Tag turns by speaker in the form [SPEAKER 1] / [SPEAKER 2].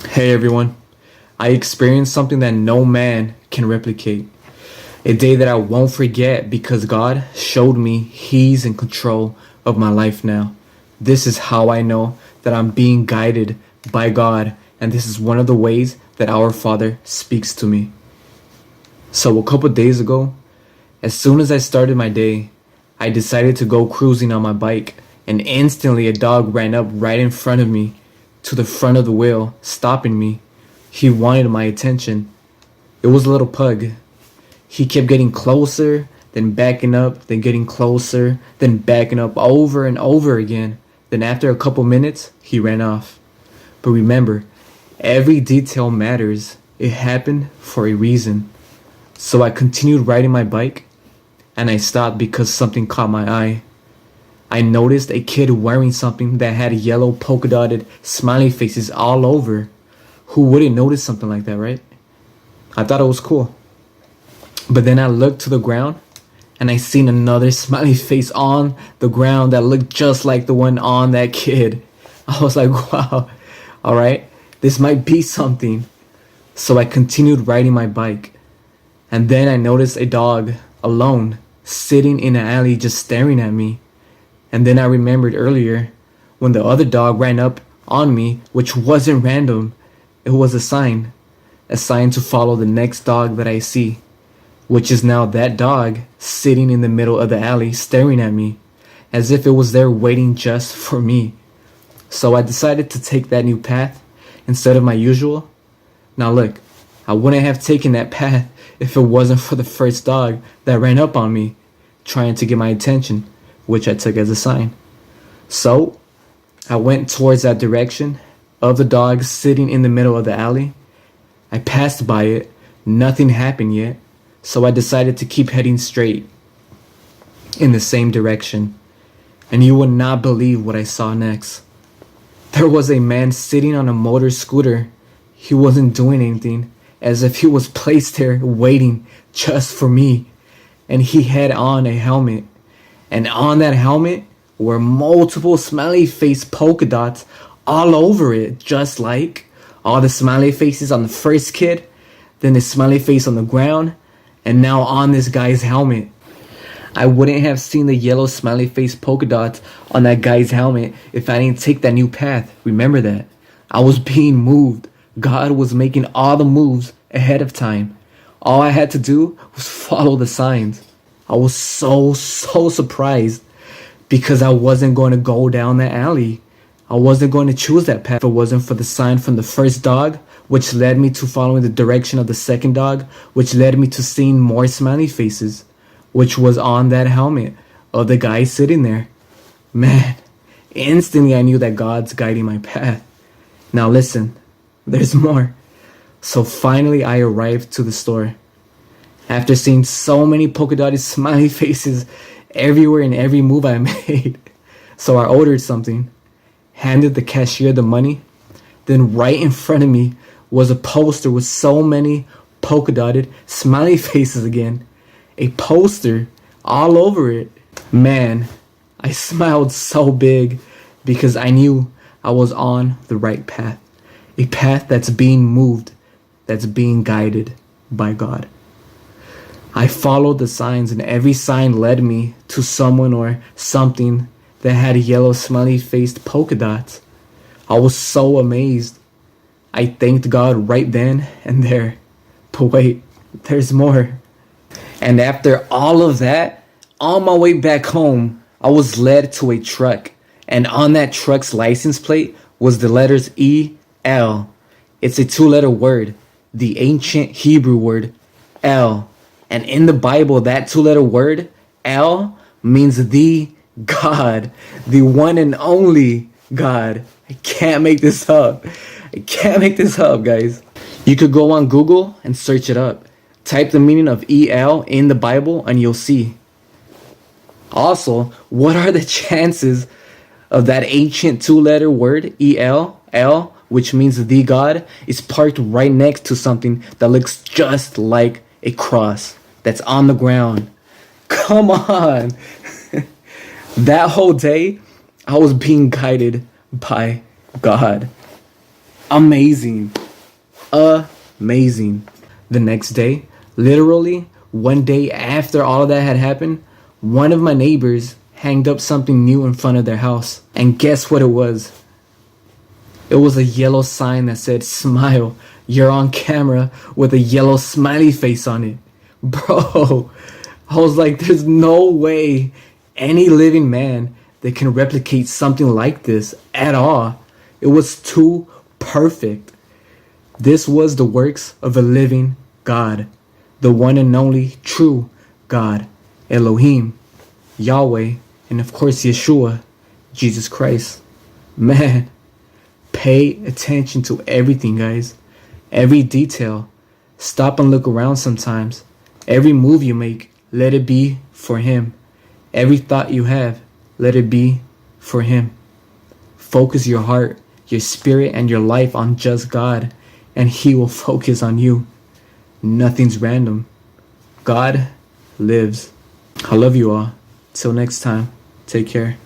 [SPEAKER 1] Hey everyone, I experienced something that no man can replicate. A day that I won't forget because God showed me He's in control of my life now. This is how I know that I'm being guided by God, and this is one of the ways that our Father speaks to me. So a couple days ago, as soon as I started my day, I decided to go cruising on my bike, and instantly a dog ran up right in front of me to the front of the wheel, stopping me. He wanted my attention. It was a little pug. He kept getting closer, then backing up, then getting closer, then backing up over and over again. Then after a couple minutes, he ran off. But remember, every detail matters. It happened for a reason. So I continued riding my bike, and I stopped because something caught my eye. I noticed a kid wearing something that had yellow polka dotted smiley faces all over. Who wouldn't notice something like that, right? I thought it was cool. But then I looked to the ground and I seen another smiley face on the ground that looked just like the one on that kid. I was like, wow, all right, this might be something. So I continued riding my bike. And then I noticed a dog alone sitting in an alley just staring at me. And then I remembered earlier when the other dog ran up on me, which wasn't random. It was a sign to follow the next dog that I see, which is now that dog sitting in the middle of the alley staring at me as if it was there waiting just for me. So I decided to take that new path instead of my usual. Now look, I wouldn't have taken that path if it wasn't for the first dog that ran up on me trying to get my attention, which I took as a sign. So I went towards that direction of the dog sitting in the middle of the alley. I passed by it. Nothing happened yet. So I decided to keep heading straight in the same direction. And you would not believe what I saw next. There was a man sitting on a motor scooter. He wasn't doing anything, as if he was placed there waiting just for me. And he had on a helmet. And on that helmet were multiple smiley face polka dots all over it, just like all the smiley faces on the first kid, then the smiley face on the ground, and now on this guy's helmet. I wouldn't have seen the yellow smiley face polka dots on that guy's helmet if I didn't take that new path. Remember that. I was being moved. God was making all the moves ahead of time. All I had to do was follow the signs. I was so surprised because I wasn't going to go down that alley. I wasn't going to choose that path if it wasn't for the sign from the first dog, which led me to following the direction of the second dog, which led me to seeing more smiley faces, which was on that helmet of the guy sitting there. Man, instantly I knew that God's guiding my path. Now listen, there's more. So finally I arrived to the store. After seeing so many polka dotted smiley faces everywhere in every move I made. So I ordered something, handed the cashier the money. Then right in front of me was a poster with so many polka dotted smiley faces again. A poster all over it. Man, I smiled so big because I knew I was on the right path. A path that's being moved, that's being guided by God. I followed the signs, and every sign led me to someone or something that had yellow smiley faced polka dots. I was so amazed. I thanked God right then and there. But wait, there's more. And after all of that, on my way back home, I was led to a truck. And on that truck's license plate was the letters E-L. It's a 2-letter word, the ancient Hebrew word El. And in the Bible, that 2-letter word, El, means the God, the one and only God. I can't make this up. I can't make this up, guys. You could go on Google and search it up. Type the meaning of El in the Bible and you'll see. Also, what are the chances of that ancient 2-letter word, El, which means the God, is parked right next to something that looks just like a cross that's on the ground? Come on. That whole day, I was being guided by God. Amazing. amazing. The next day, literally one day after all of that had happened, one of my neighbors hanged up something new in front of their house. And guess what it was? It was a yellow sign that said, "Smile, you're on camera," with a yellow smiley face on it. Bro, I was like, there's no way any living man that can replicate something like this at all. It was too perfect. This was the works of a living God, the one and only true God, Elohim, Yahweh, and of course Yeshua, Jesus Christ. Man, pay attention to everything, guys. Every detail. Stop and look around sometimes. Every move you make, let it be for Him. Every thought you have, let it be for Him. Focus your heart, your spirit, and your life on just God, and He will focus on you. Nothing's random. God lives. I love you all. Till next time, take care.